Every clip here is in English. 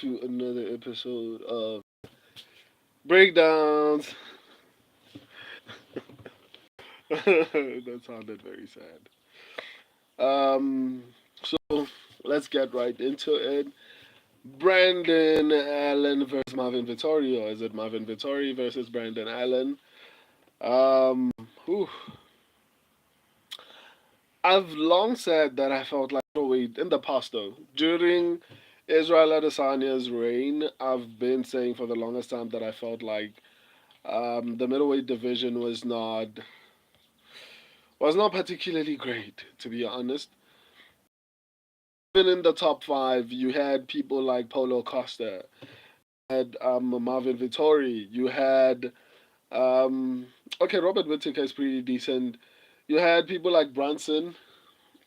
to another episode of Breakdowns. That sounded very sad. So let's get right into it. Brandon Allen versus Marvin Vettori, or is it Marvin Vettori versus Brandon Allen? Um, whew. I've long said that I felt like, oh wait, in the past though, during Israel Adesanya's reign, I've been saying for the longest time that I felt like the middleweight division was not particularly great, to be honest. Even in the top five, you had people like Paulo Costa, had Marvin Vittori, you had um, okay, Robert Whittaker is pretty decent. You had people like Brunson.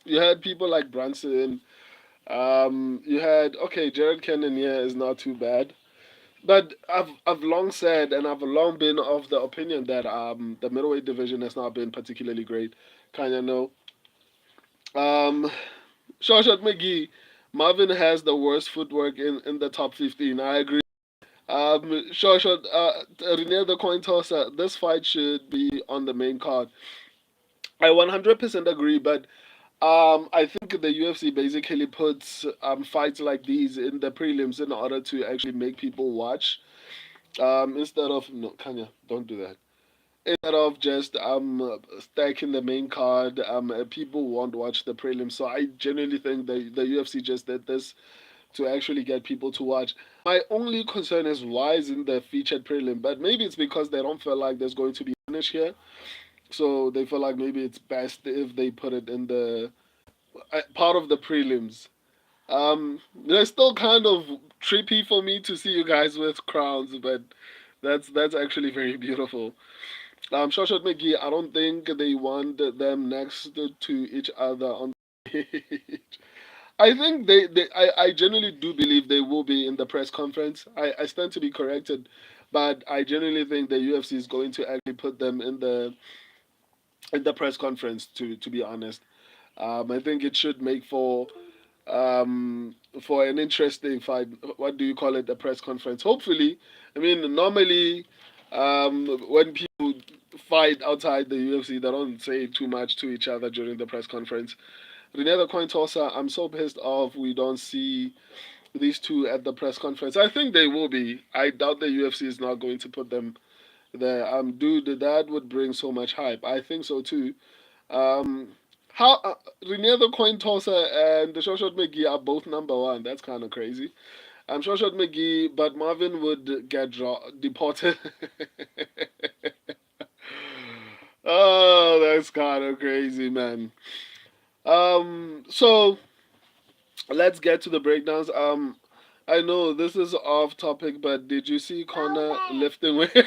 You had people like Brunson. You had okay, Jared Cannonier is not too bad. But I've long said and I've long been of the opinion that the middleweight division has not been particularly great. Kinda know. Um Shawshot McGee, Marvin has the worst footwork in the top 15. I agree. Shawshot, Rene the coin tosser, this fight should be on the main card. I 100% agree, but I think the UFC basically puts fights like these in the prelims in order to actually make people watch. Instead of no, Kanya, don't do that. Instead of just stacking the main card, people won't watch the prelims. So I genuinely think the UFC just did this to actually get people to watch. My only concern is why isn't the featured prelim? But maybe it's because they don't feel like there's going to be a finish here, so they feel like maybe it's best if they put it in the part of the prelims. They're still kind of trippy for me to see you guys with crowns, but that's actually very beautiful. Shoshat McGee, I don't think they want them next to each other on the stage. I think I genuinely do believe they will be in the press conference. I stand to be corrected, but I genuinely think the UFC is going to actually put them in the press conference. To be honest, I think it should make for an interesting fight. What do you call it? A press conference. Hopefully, I mean normally when people fight outside the UFC, they don't say too much to each other during the press conference. Rene the coin tosser, I'm so pissed off we don't see these two at the press conference. I think they will be. I doubt the UFC is not going to put them there. Dude, that would bring so much hype. I think so too. Um, how Rene the coin tosser and the Shoshat McGee are both number one. That's kind of crazy. I'm Shoshat McGee, but Marvin would get deported. Oh, that's kind of crazy, man. So let's get to the breakdowns. I know this is off topic, but did you see Connor lifting weight?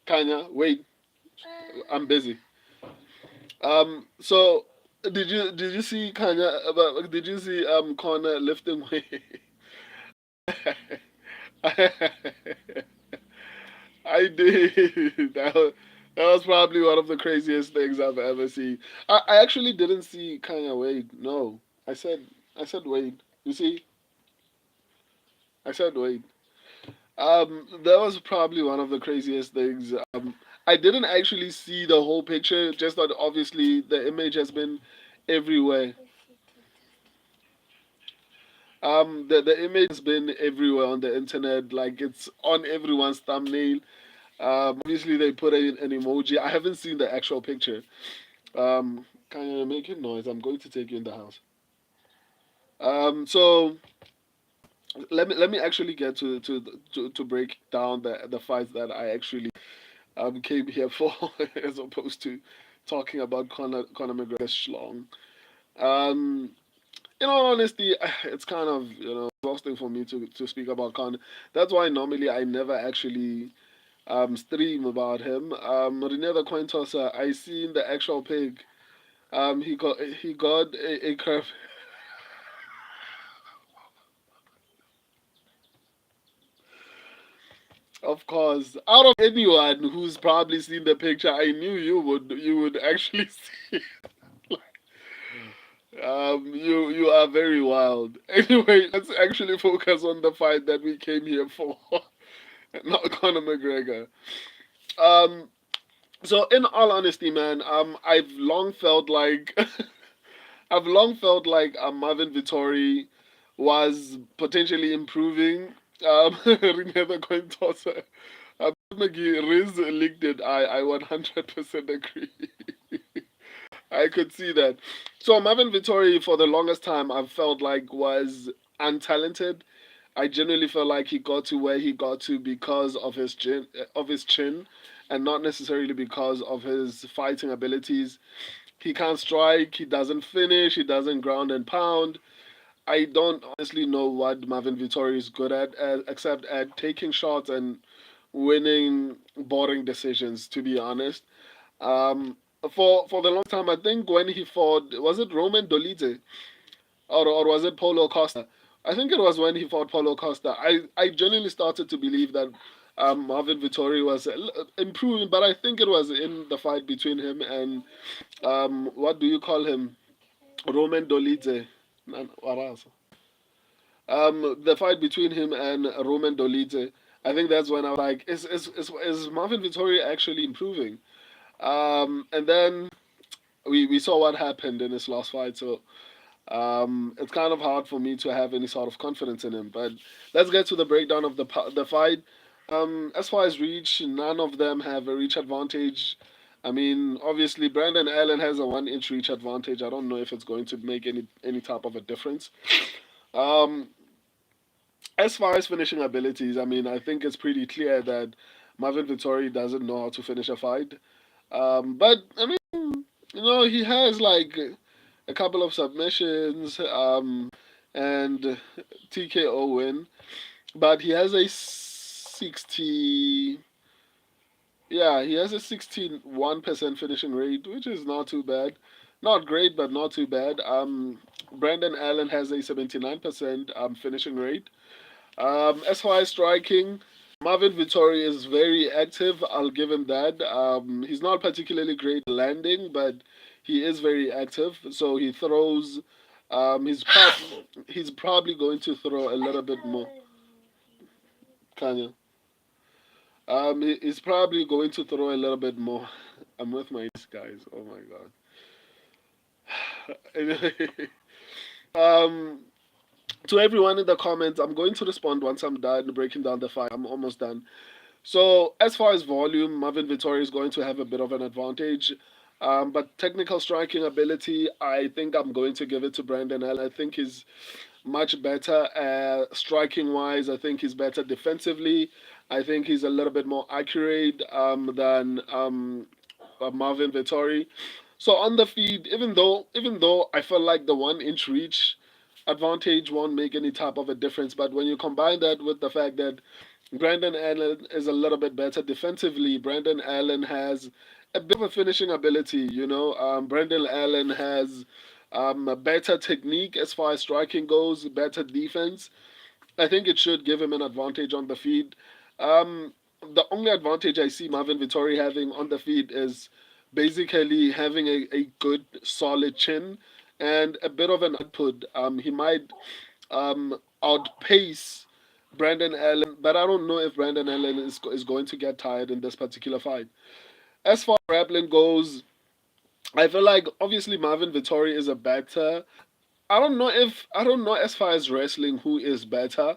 Kanya, wait, I'm busy. So did you see Kanya? Did you see Connor lifting weight? I did. That was probably one of the craziest things I've ever seen. I actually didn't see Kanye Wade. No, I said Wade. You see, I said Wade. That was probably one of the craziest things. I didn't actually see the whole picture. Just that obviously the image has been everywhere. The image has been everywhere on the internet. Like it's on everyone's thumbnail. Obviously they put an emoji. I haven't seen the actual picture. Can you make a noise? I'm going to take you in the house. So let me actually get to break down the fights that I actually came here for, as opposed to talking about Conor McGregor's schlong. Um, in all honesty, it's kind of exhausting for me to speak about Conor. That's why normally I never actually stream about him. Rene the coin tosser, I seen the actual pig. He got a curve. Of course, out of anyone who's probably seen the picture, I knew you would actually see. You are very wild. Anyway, let's actually focus on the fight that we came here for, not Conor McGregor. Um, so in all honesty, man, I've long felt like I've long felt like Marvin Vittori was potentially improving. Another coin tosser. McGee, Riz licked it. I 100% agree. I could see that. So Marvin Vittori, for the longest time, I've felt like was untalented. I genuinely felt like he got to where he got to because of his chin, and not necessarily because of his fighting abilities. He can't strike. He doesn't finish. He doesn't ground and pound. I don't honestly know what Marvin Vittori is good at, except at taking shots and winning boring decisions. To be honest, um, for the long time, I think when he fought, was it Roman Dolidze or was it Paulo Costa? I think it was when he fought Paulo Costa. I genuinely started to believe that Marvin Vittori was improving, but I think it was in the fight between him and what do you call him? Roman Dolidze. What else? The fight between him and Roman Dolidze. I think that's when I was like, is Marvin Vittori actually improving? And then we saw what happened in his last fight, so it's kind of hard for me to have any sort of confidence in him. But let's get to the breakdown of the fight. As far as reach, none of them have a reach advantage. I mean, obviously, Brandon Allen has a 1 inch reach advantage. I don't know if it's going to make any type of a difference. Um, as far as finishing abilities, I mean, I think it's pretty clear that Marvin Vittori doesn't know how to finish a fight. But I mean, he has like a couple of submissions, and TKO win, but he has a 60. Yeah, he has a 61% finishing rate, which is not too bad. Not great, but not too bad. Brandon Allen has a 79% finishing rate. As far as striking, Marvin Vittori is very active. I'll give him that. He's not particularly great landing, but he is very active. So he throws. He's probably going to throw a little bit more. Kanya. He's probably going to throw a little bit more. I'm with my guys. Oh my god. Anyway, um, to everyone in the comments, I'm going to respond once I'm done breaking down the fight. I'm almost done. So as far as volume, Marvin Vittori is going to have a bit of an advantage. But technical striking ability, I think I'm going to give it to Brandon Allen. I think he's much better striking wise. I think he's better defensively. I think he's a little bit more accurate than Marvin Vettori. So on the feed, even though I felt like the 1 inch reach advantage won't make any type of a difference, but when you combine that with the fact that Brandon Allen is a little bit better defensively, Brandon Allen has a bit of a finishing ability. Brandon Allen has a better technique as far as striking goes, better defense. I think it should give him an advantage on the feed. Um, the only advantage I see Marvin Vittori having on the feed is basically having a good solid chin and a bit of an output. He might outpace Brandon Allen, but I don't know if Brandon Allen is going to get tired in this particular fight. As far as grappling goes, I feel like obviously Marvin Vittori is a better. I don't know as far as wrestling who is better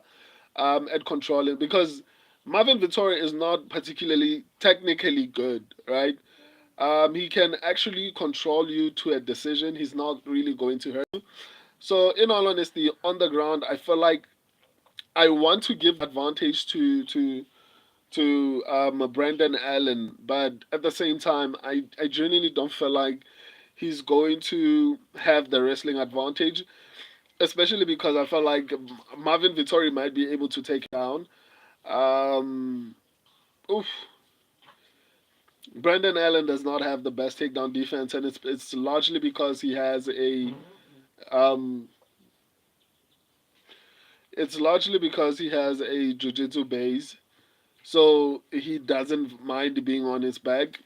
at controlling, because Marvin Vittori is not particularly technically good, right? He can actually control you to a decision. He's not really going to hurt you. So in all honesty, on the ground, I feel like I want to give advantage to Brandon Allen, but at the same time, I genuinely don't feel like he's going to have the wrestling advantage, especially because I feel like Marvin Vittori might be able to take down. Um, oof. Brandon Allen does not have the best takedown defense, and it's largely because he has a um, it's largely because he has a jiu-jitsu base, so he doesn't mind being on his back.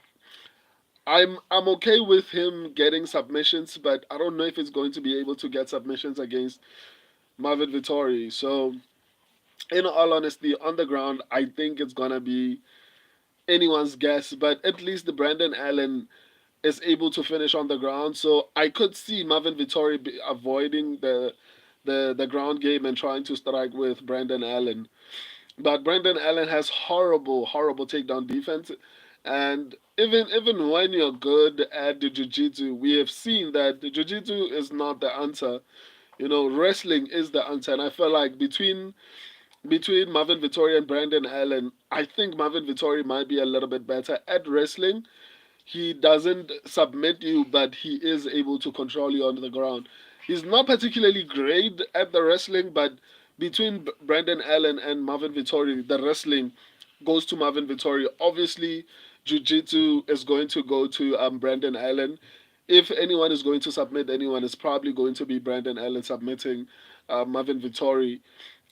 I'm okay with him getting submissions, but I don't know if he's going to be able to get submissions against Marvin Vittori. So, in all honesty, on the ground, I think it's gonna be anyone's guess. But at least the Brandon Allen is able to finish on the ground. So I could see Marvin Vittori avoiding the ground game and trying to strike with Brandon Allen. But Brandon Allen has horrible takedown defense. And even when you're good at the jiu-jitsu, we have seen that the jiu-jitsu is not the answer. Wrestling is the answer. And I feel like between Marvin Vittori and Brandon Allen, I think Marvin Vittori might be a little bit better at wrestling. He doesn't submit you, but he is able to control you on the ground. He's not particularly great at the wrestling, but between Brandon Allen and Marvin Vittori, the wrestling goes to Marvin Vittori. Obviously, Jiu-Jitsu is going to go to Brandon Allen. If anyone is going to submit anyone, it's probably going to be Brandon Allen submitting Marvin Vittori.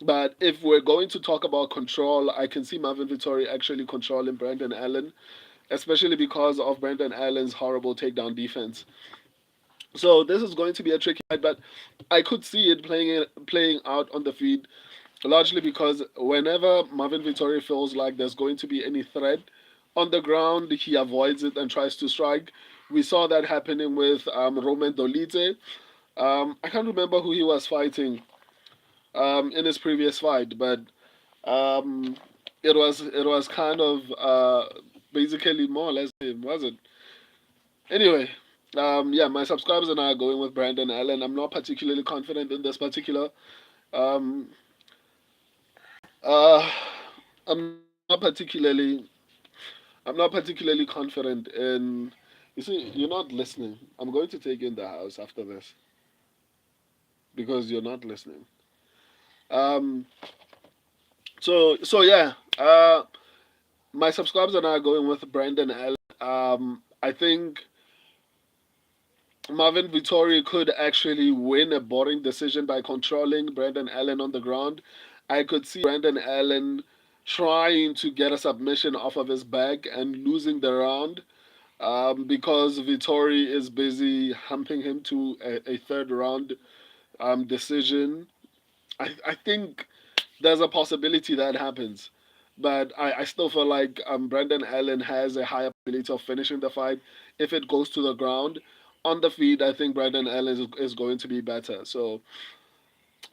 But if we're going to talk about control, I can see Marvin Vittori actually controlling Brandon Allen, especially because of Brandon Allen's horrible takedown defense. So this is going to be a tricky fight, but I could see it playing out on the feet, largely because whenever Marvin Vittori feels like there's going to be any threat on the ground, he avoids it and tries to strike. We saw that happening with Roman Dolidze. I can't remember who he was fighting in his previous fight, but um, it was kind of basically more or less him, was it? Anyway, yeah, my subscribers and I are going with Brandon Allen. I'm not particularly confident in this particular. Um, uh, I'm not particularly. I'm not particularly confident in. You see, you're not listening. I'm going to take you in the house after this because you're not listening. Um, so yeah. My subscribers and I are going with Brandon Allen. I think Marvin Vittori could actually win a boring decision by controlling Brandon Allen on the ground. I could see Brandon Allen trying to get a submission off of his back and losing the round because Vittori is busy humping him to a third round decision. I think there's a possibility that happens. But I still feel like Brandon Allen has a higher probability of finishing the fight if it goes to the ground. On the feet, I think Brandon Allen is going to be better. So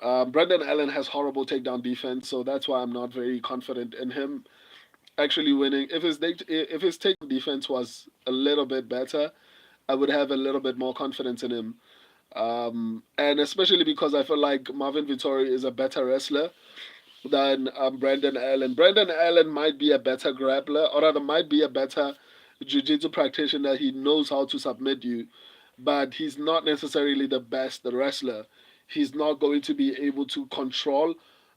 Brandon Allen has horrible takedown defense, so that's why I'm not very confident in him actually winning. If his takedown defense was a little bit better, I would have a little bit more confidence in him. And especially because I feel like Marvin Vittori is a better wrestler than Brandon Allen. Brandon Allen might be a better grappler, or rather, might be a better jiu-jitsu practitioner. He knows how to submit you, but he's not necessarily the best wrestler. He's not going to be able to control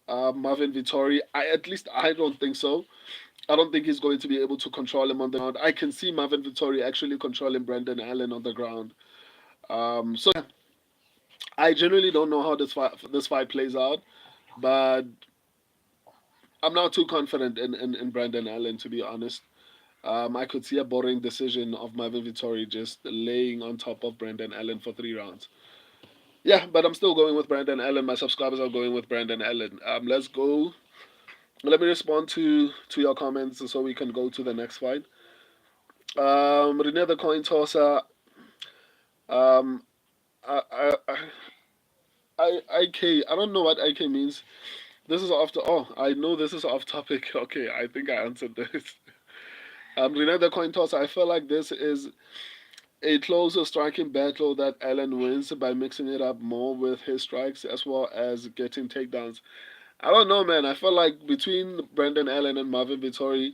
Marvin Vittori. At least I don't think so. I don't think he's going to be able to control him on the ground. I can see Marvin Vittori actually controlling Brandon Allen on the ground. So yeah, I generally don't know how this fight plays out, but I'm not too confident in Brandon Allen, to be honest. I could see a boring decision of Marvin Vittori just laying on top of Brandon Allen for 3 rounds. Yeah, but I'm still going with Brandon Allen. My subscribers are going with Brandon Allen. Let's go. Let me respond to your comments so we can go to the next fight. Rene the coin tosser. Um, I, I, IK. I don't know what IK means. This is off. Oh, I know this is off topic. Okay, I think I answered this. Rene the coin tosser. I feel like this is a closer striking battle that Allen wins by mixing it up more with his strikes as well as getting takedowns. I don't know, man. I feel like between Brandon Allen and Marvin Vittori,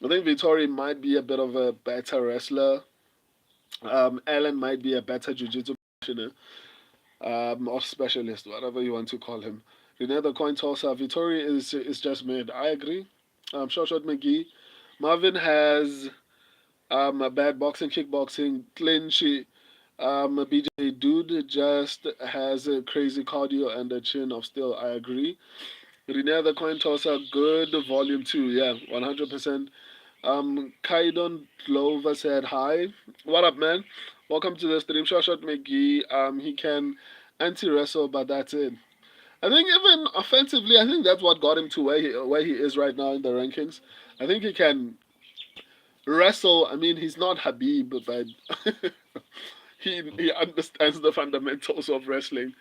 I think Vittori might be a bit of a better wrestler. Allen might be a better jiu-jitsu practitioner or specialist, whatever you want to call him. Rene the coin tosser. Vittori is just mid. I agree. Short McGee. Marvin has a bad boxing, kickboxing, clinch. BJ Dude just has a crazy cardio and a chin of steel. I agree. Rene the coin tosser, good volume too. Yeah, 100%. Kaidon Glover said hi. What up, man? Welcome to the stream. Shot McGee. He can anti wrestle, but that's it. I think even offensively, I think that's what got him to where he is right now in the rankings. I think he can wrestle. I mean, he's not Habib, but he understands the fundamentals of wrestling.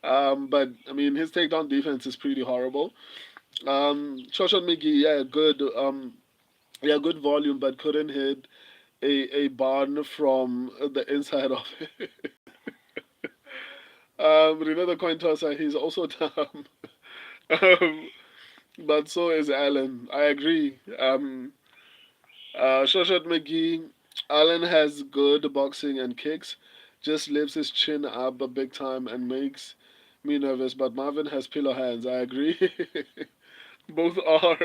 But I mean, his takedown defense is pretty horrible. Shoshan McGee, yeah, good. Yeah, good volume, but couldn't hit a barn from the inside of it. Remember the coin tosser, he's also dumb. um, but so is Allen. I agree. Shoshat McGee, Allen has good boxing and kicks, just lifts his chin up a big time and makes me nervous. But Marvin has pillow hands. I agree. both are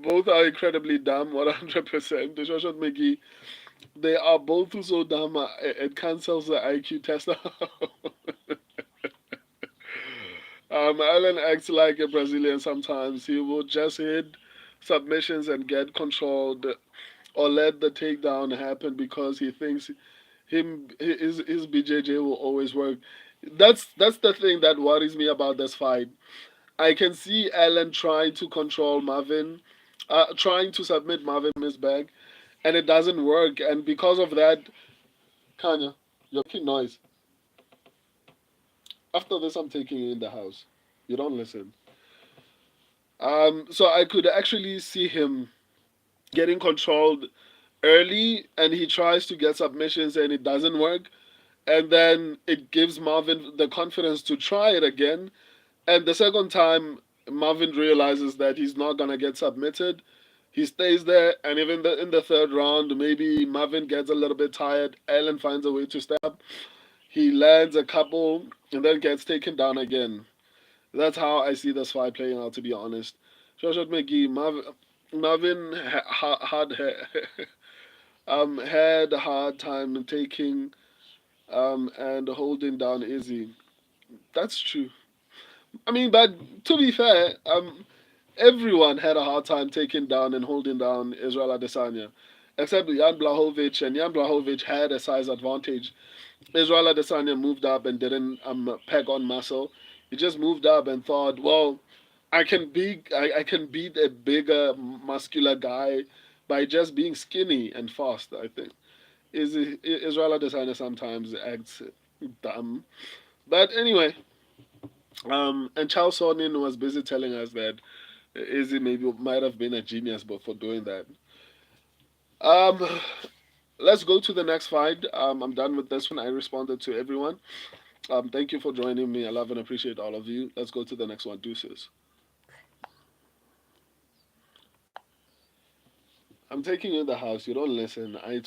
both are incredibly dumb. 100%. The Shoshat McGee, they are both so dumb. It cancels the IQ test. Allen acts like a Brazilian sometimes. He will just hit submissions and get controlled or let the takedown happen because he thinks his BJJ will always work. That's the thing that worries me about this fight. I can see Allen trying to control Marvin, trying to submit Marvin Misbag, and it doesn't work. And because of that, Kanya, you're making noise. After this, I'm taking you in the house. You don't listen. So I could actually see him getting controlled early, and he tries to get submissions, and it doesn't work. And then it gives Marvin the confidence to try it again. And the second time, Marvin realizes that he's not gonna get submitted. He stays there, and even in the third round, maybe Marvin gets a little bit tired. Allen finds a way to step. He lands a couple, and then gets taken down again. That's how I see this fight playing out, to be honest. Joshua McGee, Marvin had a hard time taking and holding down Izzy. That's true. I mean, but to be fair, everyone had a hard time taking down and holding down Israel Adesanya, except Jan Blahovic, and Jan Blahovic had a size advantage. Israel Adesanya moved up and didn't peg on muscle. He just moved up and thought, well, I can beat a bigger muscular guy by just being skinny and fast. I think Israel Adesanya sometimes acts dumb, but anyway, and Charles Sonnen was busy telling us that Izzy maybe might have been a genius, but for doing that. Um, let's go to the next fight. I'm done with this one. I responded to everyone. Thank you for joining me. I love and appreciate all of you. Let's go to the next one. Deuces. I'm taking you in the house. You don't listen. I